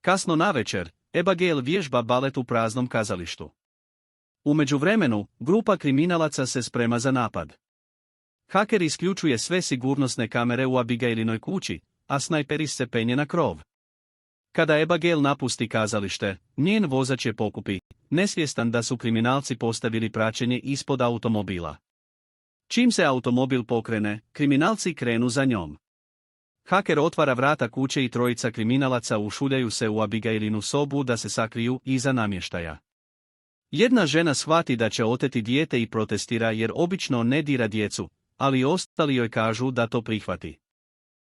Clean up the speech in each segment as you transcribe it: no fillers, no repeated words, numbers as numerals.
Kasno navečer, Abigail vježba balet u praznom kazalištu. U međuvremenu, grupa kriminalaca se sprema za napad. Haker isključuje sve sigurnosne kamere u Abigailinoj kući, a snajperist se penje na krov. Kada Abigail napusti kazalište, njen vozač je pokupi, nesvjestan da su kriminalci postavili praćenje ispod automobila. Čim se automobil pokrene, kriminalci krenu za njom. Haker otvara vrata kuće i trojica kriminalaca ušuljaju se u Abigailinu sobu da se sakriju iza namještaja. Jedna žena shvati da će oteti dijete i protestira jer obično ne dira djecu, ali ostali joj kažu da to prihvati.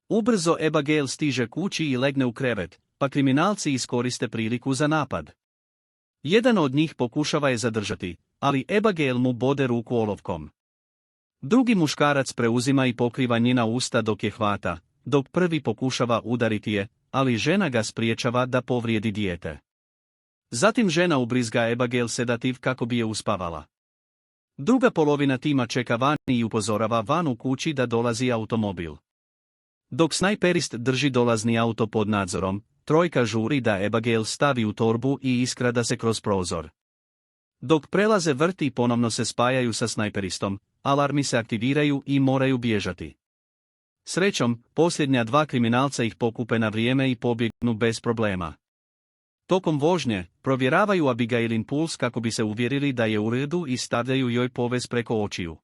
Ubrzo Abigail stiže kući i legne u krevet, pa kriminalci iskoriste priliku za napad. Jedan od njih pokušava je zadržati, ali Abigail mu bode ruku olovkom. Drugi muškarac preuzima i pokriva njena usta dok je hvata, dok prvi pokušava udariti je, ali žena ga spriječava da povrijedi dijete. Zatim žena ubrizga Abigail sedativ kako bi je uspavala. Druga polovina tima čeka vani i upozorava van u kući da dolazi automobil. Dok snajperist drži dolazni auto pod nadzorom, trojka žuri da Abigail stavi u torbu i iskrada se kroz prozor. Dok prelaze vrt i ponovno se spajaju sa snajperistom, alarmi se aktiviraju i moraju bježati. Srećom, posljednja dva kriminalca ih pokupe na vrijeme i pobjegnu bez problema. Tokom vožnje, provjeravaju Abigailin puls kako bi se uvjerili da je u redu i stavljaju joj povez preko očiju.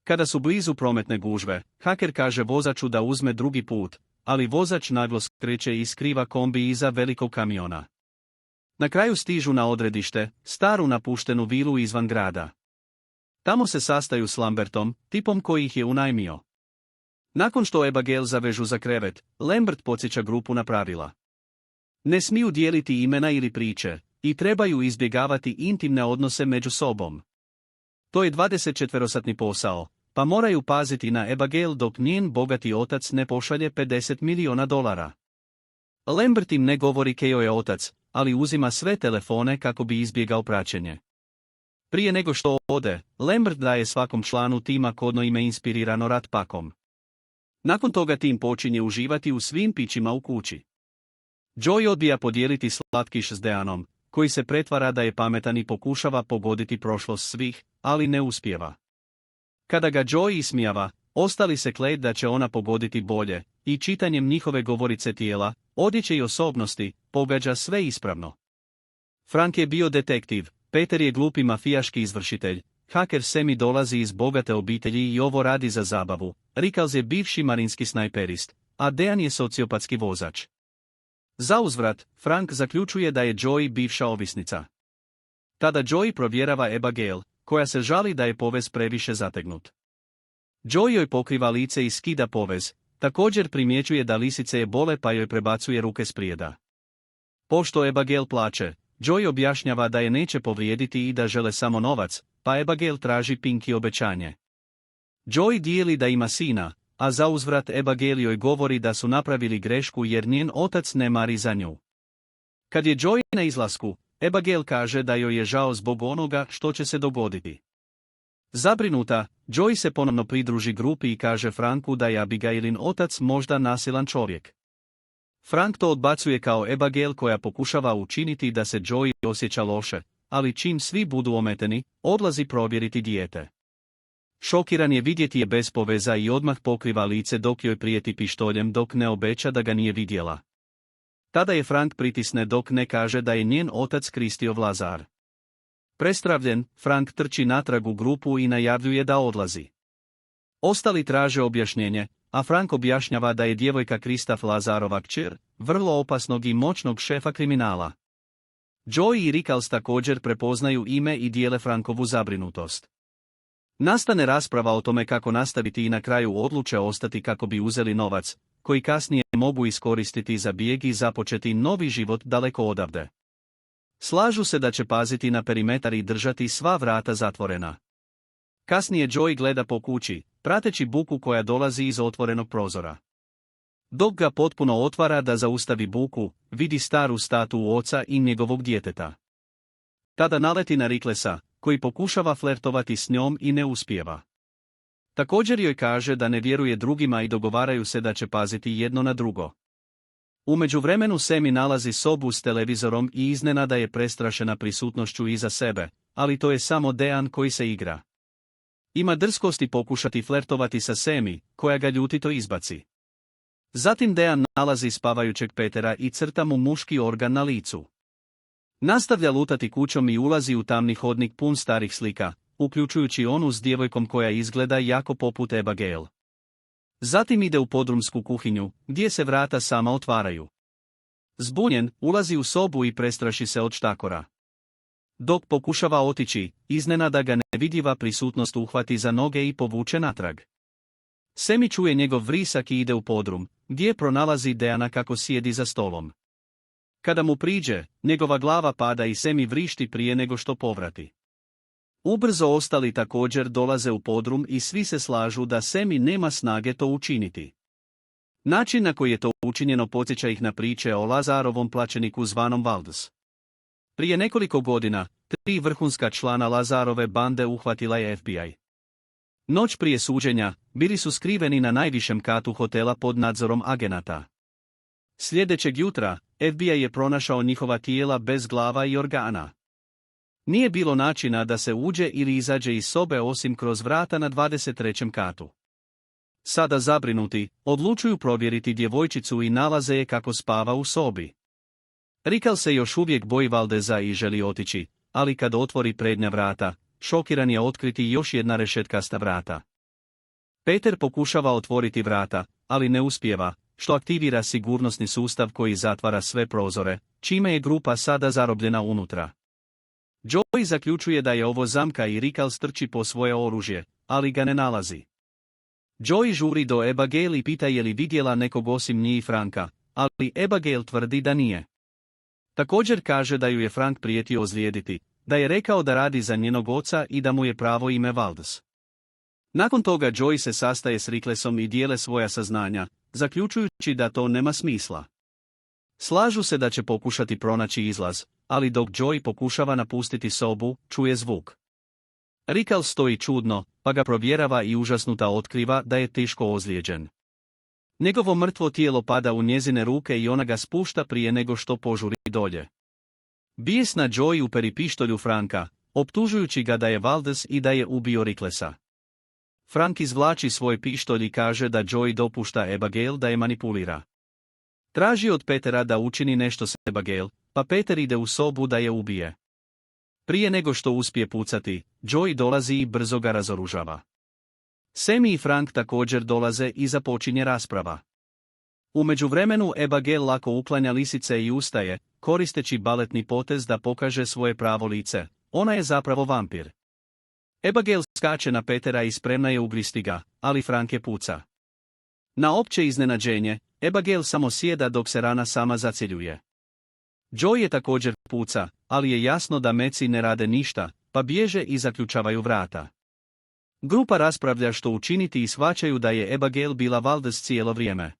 Kada su blizu prometne gužve, haker kaže vozaču da uzme drugi put, ali vozač naglo skreće i skriva kombi iza velikog kamiona. Na kraju stižu na odredište, staru napuštenu vilu izvan grada. Tamo se sastaju s Lambertom, tipom koji ih je unajmio. Nakon što Abigail zavežu za krevet, Lambert podsjeća grupu na pravila. Ne smiju dijeliti imena ili priče, i trebaju izbjegavati intimne odnose među sobom. To je 24-satni posao, pa moraju paziti na Abigail dok njen bogati otac ne pošalje $50 milijuna. Lambert im ne govori Keo je otac, ali uzima sve telefone kako bi izbjegao praćenje. Prije nego što ode, Lambert daje svakom članu tima kodno ime inspirirano Rat Pakom. Nakon toga tim počinje uživati u svim pićima u kući. Joey odbija podijeliti slatkiš s Deanom, koji se pretvara da je pametan i pokušava pogoditi prošlost svih, ali ne uspijeva. Kada ga Joey ismijava, ostali se kleju da će ona pogoditi bolje, i čitanjem njihove govorice tijela, odjeće i osobnosti, pogađa sve ispravno. Frank je bio detektiv, Peter je glupi mafijaški izvršitelj, haker Semi dolazi iz bogate obitelji i ovo radi za zabavu, Rickles je bivši marinski snajperist, a Dean je sociopatski vozač. Zauzvrat, Frank zaključuje da je Joey bivša ovisnica. Tada Joey provjerava Abigail, koja se žali da je povez previše zategnut. Joey joj pokriva lice i skida povez, također primjećuje da lisice je bole pa joj prebacuje ruke s prijeda. Pošto Abigail plače, Joey objašnjava da je neće povrijediti i da žele samo novac, pa Abigail traži Pinky obećanje. Joey dijeli da ima sina, a zauzvrat Abigail joj govori da su napravili grešku jer njen otac ne mari za nju. Kad je Joey na izlasku, Abigail kaže da joj je žao zbog onoga što će se dogoditi. Zabrinuta, Joey se ponovno pridruži grupi i kaže Franku da je Abigailin otac možda nasilan čovjek. Frank to odbacuje kao Abigail koja pokušava učiniti da se Joey osjeća loše, ali čim svi budu ometeni, odlazi provjeriti dijete. Šokiran je vidjeti je bez poveza i odmah pokriva lice dok joj prijeti pištoljem dok ne obeća da ga nije vidjela. Tada je Frank pritisne dok ne kaže da je njen otac Kristof Lazar. Prestravljen, Frank trči natrag u grupu i najavljuje da odlazi. Ostali traže objašnjenje, a Frank objašnjava da je djevojka Kristof Lazarova kćer, vrlo opasnog i moćnog šefa kriminala. Joey i Rickles također prepoznaju ime i dijele Frankovu zabrinutost. Nastane rasprava o tome kako nastaviti i na kraju odluče ostati kako bi uzeli novac, koji kasnije mogu iskoristiti za bijeg i započeti novi život daleko odavde. Slažu se da će paziti na perimetar i držati sva vrata zatvorena. Kasnije Joey gleda po kući, prateći buku koja dolazi iz otvorenog prozora. Dok ga potpuno otvara da zaustavi buku, vidi staru statu oca i njegovog djeteta. Tada naleti na Ricklesa, koji pokušava flertovati s njom i ne uspijeva. Također joj kaže da ne vjeruje drugima i dogovaraju se da će paziti jedno na drugo. U međuvremenu Semi nalazi sobu s televizorom i iznenada je prestrašena prisutnošću iza sebe, ali to je samo Dean koji se igra. Ima drskosti pokušati flertovati sa Semi, koja ga ljutito izbaci. Zatim Dean nalazi spavajućeg Petera i crta mu muški organ na licu. Nastavlja lutati kućom i ulazi u tamni hodnik pun starih slika, uključujući onu s djevojkom koja izgleda jako poput Abigail. Zatim ide u podrumsku kuhinju, gdje se vrata sama otvaraju. Zbunjen, ulazi u sobu i prestraši se od štakora. Dok pokušava otići, iznenada ga nevidljiva prisutnost uhvati za noge i povuče natrag. Semi čuje njegov vrisak i ide u podrum, gdje pronalazi Deana kako sjedi za stolom. Kada mu priđe, njegova glava pada i Semi vrišti prije nego što povrati. Ubrzo ostali također dolaze u podrum i svi se slažu da Semi nema snage to učiniti. Način na koji je to učinjeno podsjeća ih na priče o Lazarovom plaćeniku zvanom Valdez. Prije nekoliko godina, 3 vrhunska člana Lazarove bande uhvatila je FBI. Noć prije suđenja, bili su skriveni na najvišem katu hotela pod nadzorom agenata. Sljedećeg jutra, FBI je pronašao njihova tijela bez glava i organa. Nije bilo načina da se uđe ili izađe iz sobe osim kroz vrata na 23. katu. Sada zabrinuti, odlučuju provjeriti djevojčicu i nalaze je kako spava u sobi. Rikal se još uvijek boji Valdeza i želi otići, ali kad otvori prednja vrata, šokiran je otkriti još jedna rešetkasta vrata. Peter pokušava otvoriti vrata, ali ne uspijeva, što aktivira sigurnosni sustav koji zatvara sve prozore, čime je grupa sada zarobljena unutra. Joey zaključuje da je ovo zamka i Rikal strči po svoje oružje, ali ga ne nalazi. Joey žuri do Abigail i pita je li vidjela nekog osim nje i Franka, ali Abigail tvrdi da nije. Također kaže da ju je Frank prijetio ozlijediti, da je rekao da radi za njenog oca i da mu je pravo ime Valdez. Nakon toga Joey se sastaje s Riklesom i dijele svoja saznanja, zaključujući da to nema smisla. Slažu se da će pokušati pronaći izlaz, ali dok Joey pokušava napustiti sobu, čuje zvuk. Rikal stoji čudno, pa ga provjerava i užasnuta otkriva da je teško ozlijeđen. Njegovo mrtvo tijelo pada u njezine ruke i ona ga spušta prije nego što požuri dolje. Bijesna Joey uperi pištolju Franka, optužujući ga da je Valdez i da je ubio Riklesa. Frank izvlači svoj pištolj i kaže da Joey dopušta Abigail da je manipulira. Traži od Petera da učini nešto s Abigail, pa Peter ide u sobu da je ubije. Prije nego što uspije pucati, Joey dolazi i brzo ga razoružava. Semi i Frank također dolaze i započinje rasprava. U međuvremenu Abigail lako uklanja lisice i ustaje, koristeći baletni potez da pokaže svoje pravo lice, ona je zapravo vampir. Abigail skače na Petera i spremna je ugristi ga, ali Frank je puca. Na opće iznenađenje, Abigail samo sjeda dok se rana sama zacjeljuje. Joey je također puca, ali je jasno da meci ne rade ništa, pa bježe i zaključavaju vrata. Grupa raspravlja što učiniti i shvaćaju da je Abigail bila Valdez cijelo vrijeme.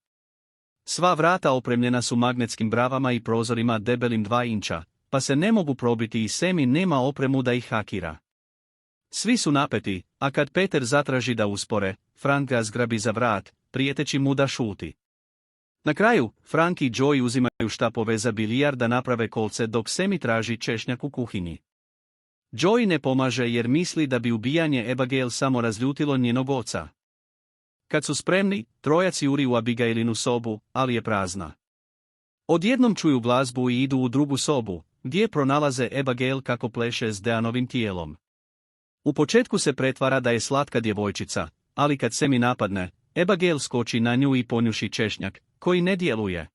Sva vrata opremljena su magnetskim bravama i prozorima debelim 2 inča, pa se ne mogu probiti i Semi nema opremu da ih hakira. Svi su napeti, a kad Peter zatraži da uspore, Frank ga zgrabi za vrat, prijeteći mu da šuti. Na kraju, Frank i Joey uzimaju štapove za bilijar da naprave kolce dok Semi traži češnjak u kuhinji. Joey ne pomaže jer misli da bi ubijanje Abigail samo razljutilo njenog oca. Kad su spremni, trojac juri u Abigailinu sobu, ali je prazna. Odjednom čuju glazbu i idu u drugu sobu, gdje pronalaze Abigail kako pleše s Deanovim tijelom. U početku se pretvara da je slatka djevojčica, ali kad Semi napadne, Abigail skoči na nju i ponjuši češnjak, koji ne djeluje.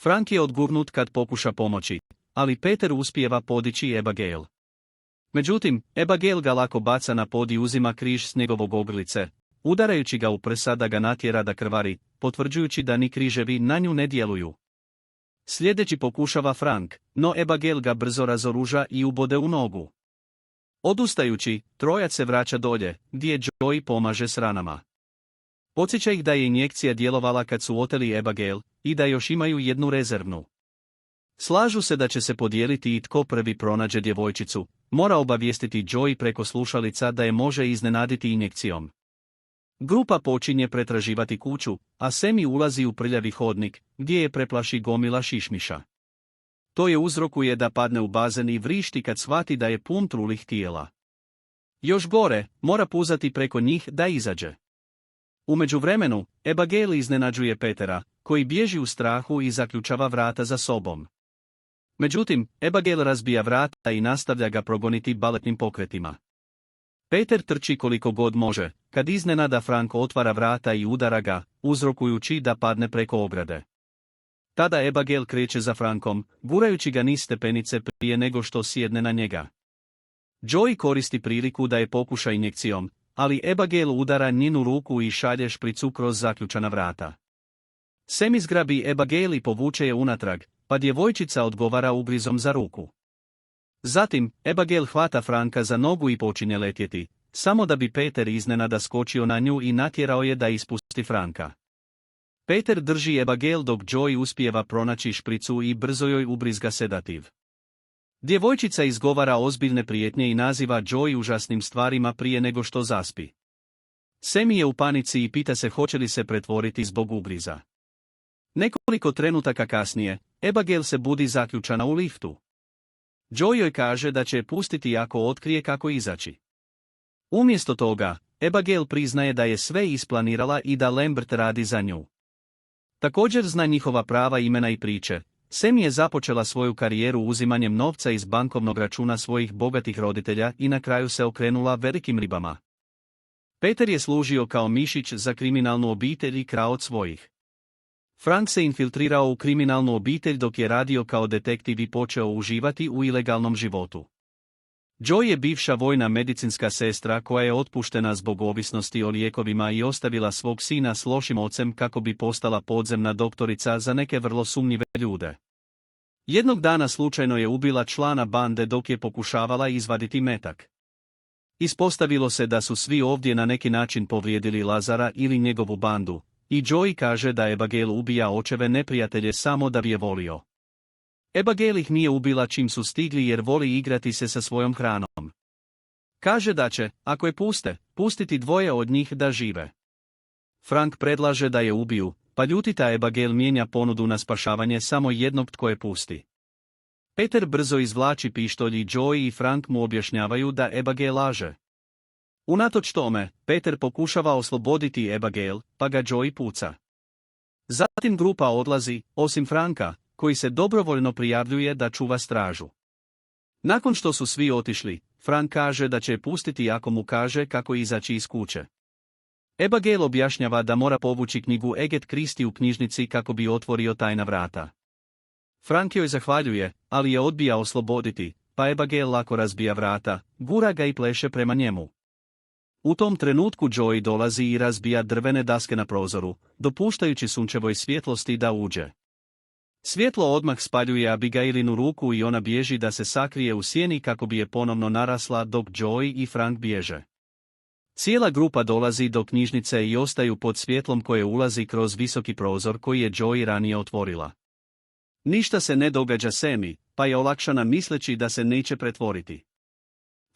Frank je odgurnut kad pokuša pomoći, ali Peter uspijeva podići Abigail. Međutim, Abigail ga lako baca na pod i uzima križ s njegovog ogrlice, udarajući ga u prsa da ga natjera da krvari, potvrđujući da ni križevi na nju ne djeluju. Sljedeći pokušava Frank, no Abigail ga brzo razoruža i ubode u nogu. Odustajući, trojac se vraća dolje, gdje Joey pomaže s ranama. Podsjeća ih da je injekcija djelovala kad su oteli Abigail i da još imaju jednu rezervnu. Slažu se da će se podijeliti i tko prvi pronađe djevojčicu, mora obavijestiti Joey preko slušalica da je može iznenaditi injekcijom. Grupa počinje pretraživati kuću, a Semi ulazi u prljavi hodnik, gdje je preplaši gomila šišmiša. To je uzrokuje da padne u bazen i vrišti kad shvati da je pun trulih tijela. Još gore, mora puzati preko njih da izađe. U međuvremenu, Abigail iznenađuje Petera, koji bježi u strahu i zaključava vrata za sobom. Međutim, Abigail razbija vrata i nastavlja ga progoniti baletnim pokretima. Peter trči koliko god može, kad iznenada Frank otvara vrata i udara ga, uzrokujući da padne preko ograde. Tada Abigail kreće za Frankom, gurajući ga niz stepenice prije nego što sjedne na njega. Joey koristi priliku da je pokuša injekcijom, ali Abigail udara njenu ruku i šalje špricu kroz zaključana vrata. Semi zgrabi Abigail i povuče je unatrag, pa djevojčica odgovara ugrizom za ruku. Zatim, Abigail hvata Franka za nogu i počinje letjeti, samo da bi Peter iznenada skočio na nju i natjerao je da ispusti Franka. Peter drži Abigail dok Joey uspijeva pronaći špricu i brzo joj ubrizga sedativ. Djevojčica izgovara ozbiljne prijetnje i naziva Joey užasnim stvarima prije nego što zaspi. Semi je u panici i pita se hoće li se pretvoriti zbog ugriza. Nekoliko trenutaka kasnije, Abigail se budi zaključana u liftu. Joey joj kaže da će je pustiti ako otkrije kako izaći. Umjesto toga, Abigail priznaje da je sve isplanirala i da Lambert radi za nju. Također zna njihova prava imena i priče. Semi je započela svoju karijeru uzimanjem novca iz bankovnog računa svojih bogatih roditelja i na kraju se okrenula velikim ribama. Peter je služio kao mišić za kriminalnu obitelj i krao od svojih. Frank se infiltrirao u kriminalnu obitelj dok je radio kao detektiv i počeo uživati u ilegalnom životu. Joey je bivša vojna medicinska sestra koja je otpuštena zbog ovisnosti o lijekovima i ostavila svog sina s lošim ocem kako bi postala podzemna doktorica za neke vrlo sumnjive ljude. Jednog dana slučajno je ubila člana bande dok je pokušavala izvaditi metak. Ispostavilo se da su svi ovdje na neki način povrijedili Lazara ili njegovu bandu, i Joey kaže da Abigail ubija očeve neprijatelje samo da bi je volio. Abigail ih nije ubila čim su stigli jer voli igrati se sa svojom hranom. Kaže da će, ako je puste, pustiti dvoje od njih da žive. Frank predlaže da je ubiju, pa ljutita Abigail mijenja ponudu na spašavanje samo jednog tko je pusti. Peter brzo izvlači pištolj i Joey i Frank mu objašnjavaju da Abigail laže. Unatoč tome, Peter pokušava osloboditi Abigail, pa ga Joey puca. Zatim grupa odlazi, osim Franka, koji se dobrovoljno prijavljuje da čuva stražu. Nakon što su svi otišli, Frank kaže da će je pustiti ako mu kaže kako izaći iz kuće. Abigail objašnjava da mora povući knjigu Agathe Christie u knjižnici kako bi otvorio tajna vrata. Frank joj zahvaljuje, ali je odbija osloboditi, pa Abigail lako razbija vrata, gura ga i pleše prema njemu. U tom trenutku Joey dolazi i razbija drvene daske na prozoru, dopuštajući sunčevoj svjetlosti da uđe. Svjetlo odmah spaljuje Abigailinu ruku i ona bježi da se sakrije u sjeni kako bi je ponovno narasla dok Joey i Frank bježe. Cijela grupa dolazi do knjižnice i ostaju pod svjetlom koje ulazi kroz visoki prozor koji je Joey ranije otvorila. Ništa se ne događa Semi, pa je olakšana misleći da se neće pretvoriti.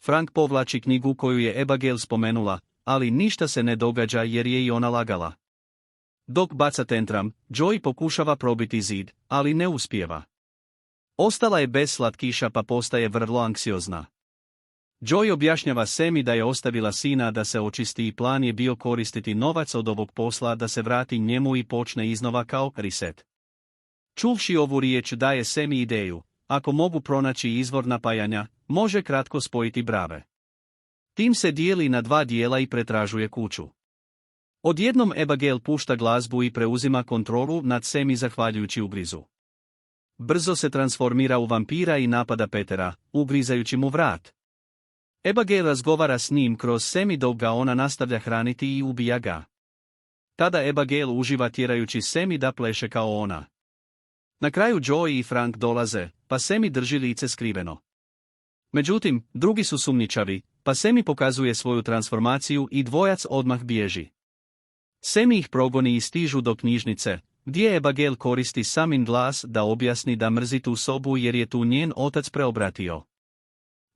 Frank povlači knjigu koju je Abigail spomenula, ali ništa se ne događa jer je i ona lagala. Dok baca tentram, Joey pokušava probiti zid, ali ne uspijeva. Ostala je bez slatkiša pa postaje vrlo anksiozna. Joey objašnjava Semi da je ostavila sina da se očisti i plan je bio koristiti novac od ovog posla da se vrati njemu i počne iznova kao reset. Čuvši ovu riječ daje Semi ideju, ako mogu pronaći izvor napajanja, može kratko spojiti brave. Tim se dijeli na dva dijela i pretražuje kuću. Odjednom Abigail pušta glazbu i preuzima kontrolu nad Semi zahvaljujući ugrizu. Brzo se transformira u vampira i napada Petera, ugrizajući mu vrat. Abigail razgovara s njim kroz Semi dok ga ona nastavlja hraniti i ubija ga. Tada Abigail uživa tjerajući Semi da pleše kao ona. Na kraju Joey i Frank dolaze, pa Semi drži lice skriveno. Međutim, drugi su sumnjičavi, pa Semi pokazuje svoju transformaciju i dvojac odmah bježi. Semi ih progoni i stižu do knjižnice, gdje Abigail koristi Samin glas da objasni da mrzi tu sobu jer je tu njen otac preobratio.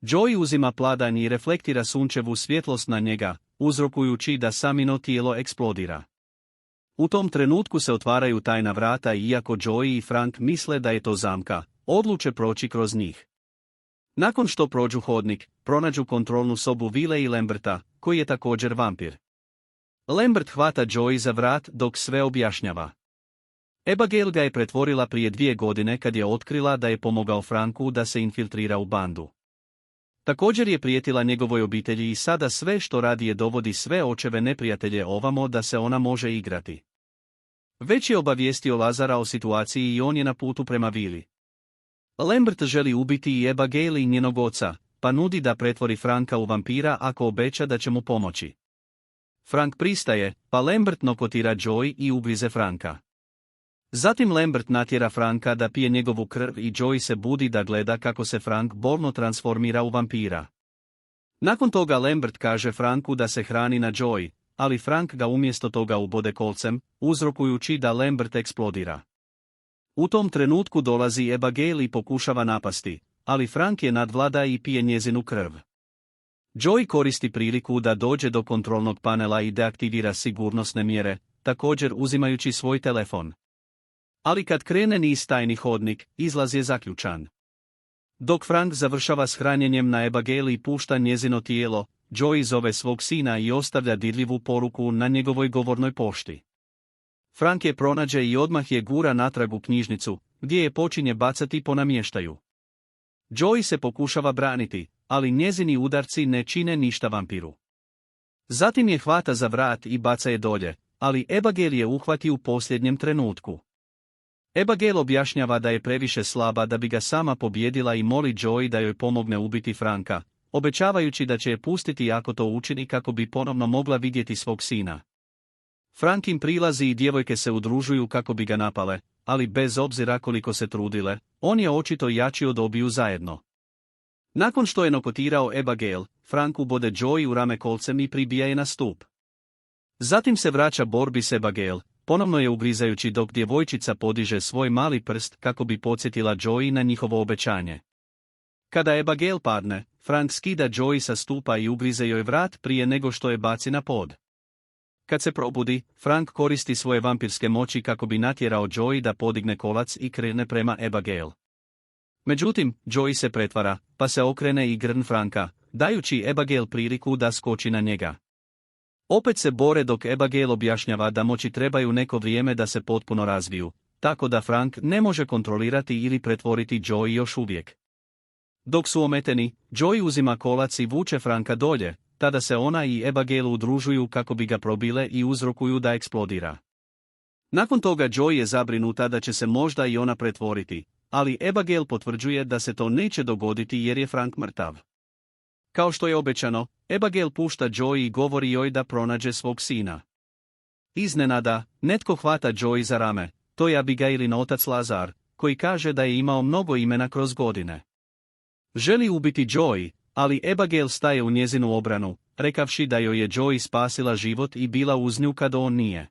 Joey uzima pladanj i reflektira sunčevu svjetlost na njega, uzrokujući da samino tijelo eksplodira. U tom trenutku se otvaraju tajna vrata i iako Joey i Frank misle da je to zamka, odluče proći kroz njih. Nakon što prođu hodnik, pronađu kontrolnu sobu Ville i Lamberta, koji je također vampir. Lambert hvata Joey za vrat dok sve objašnjava. Abigail ga je pretvorila prije 2 godine kad je otkrila da je pomogao Franku da se infiltrira u bandu. Također je prijetila njegovoj obitelji i sada sve što radi je dovodi sve očeve neprijatelje ovamo da se ona može igrati. Već je obavijestio Lazara o situaciji i on je na putu prema vili. Lambert želi ubiti i Abigail i njenog oca, pa nudi da pretvori Franka u vampira ako obeća da će mu pomoći. Frank pristaje, pa Lambert nokotira Joey i ugrize Franka. Zatim Lambert natjera Franka da pije njegovu krv i Joey se budi da gleda kako se Frank bolno transformira u vampira. Nakon toga Lambert kaže Franku da se hrani na Joey, ali Frank ga umjesto toga ubode kolcem, uzrokujući da Lambert eksplodira. U tom trenutku dolazi Abigail i pokušava napasti, ali Frank je nadvlada i pije njezinu krv. Joey koristi priliku da dođe do kontrolnog panela i deaktivira sigurnosne mjere, također uzimajući svoj telefon. Ali kad krene niz tajni hodnik, izlaz je zaključan. Dok Frank završava s hranjenjem na Abigail i pušta njezino tijelo, Joey zove svog sina i ostavlja dirljivu poruku na njegovoj govornoj pošti. Frank je pronađe i odmah je gura natrag u knjižnicu, gdje je počinje bacati po namještaju. Joey se pokušava braniti, ali njezini udarci ne čine ništa vampiru. Zatim je hvata za vrat i baca je dolje, ali Abigail je uhvati u posljednjem trenutku. Abigail objašnjava da je previše slaba da bi ga sama pobjedila i moli Joey da joj pomogne ubiti Franka, obećavajući da će je pustiti ako to učini kako bi ponovno mogla vidjeti svog sina. Frank im prilazi i djevojke se udružuju kako bi ga napale, ali bez obzira koliko se trudile, on je očito jači od obiju zajedno. Nakon što je nokotirao Abigail, Frank ubode Joey u rame kolcem i pribija je na stup. Zatim se vraća borbi s Abigail, ponovno je ugrizajući dok djevojčica podiže svoj mali prst kako bi podsjetila Joey na njihovo obećanje. Kada Abigail padne, Frank skida Joey sa stupa i ugrize joj vrat prije nego što je baci na pod. Kad se probudi, Frank koristi svoje vampirske moći kako bi natjerao Joey da podigne kolac i krene prema Abigail. Međutim, Joey se pretvara, pa se okrene i grn Franka, dajući Abigail priliku da skoči na njega. Opet se bore dok Abigail objašnjava da moći trebaju neko vrijeme da se potpuno razviju, tako da Frank ne može kontrolirati ili pretvoriti Joey još uvijek. Dok su ometeni, Joey uzima kolac i vuče Franka dolje, tada se ona i Abigail udružuju kako bi ga probile i uzrokuju da eksplodira. Nakon toga Joey je zabrinuta da će se možda i ona pretvoriti, ali Abigail potvrđuje da se to neće dogoditi jer je Frank mrtav. Kao što je obećano, Abigail pušta Joey i govori joj da pronađe svog sina. Iznenada, netko hvata Joey za rame, to je Abigailin otac Lazar, koji kaže da je imao mnogo imena kroz godine. Želi ubiti Joey, ali Abigail staje u njezinu obranu, rekavši da joj je Joey spasila život i bila uz nju kad on nije.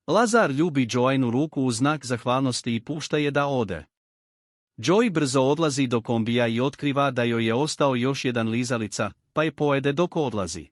Lazar ljubi Joeynu ruku u znak zahvalnosti i pušta je da ode. Joey brzo odlazi do kombija i otkriva da joj je ostao još jedan lizalica, pa je pojede dok odlazi.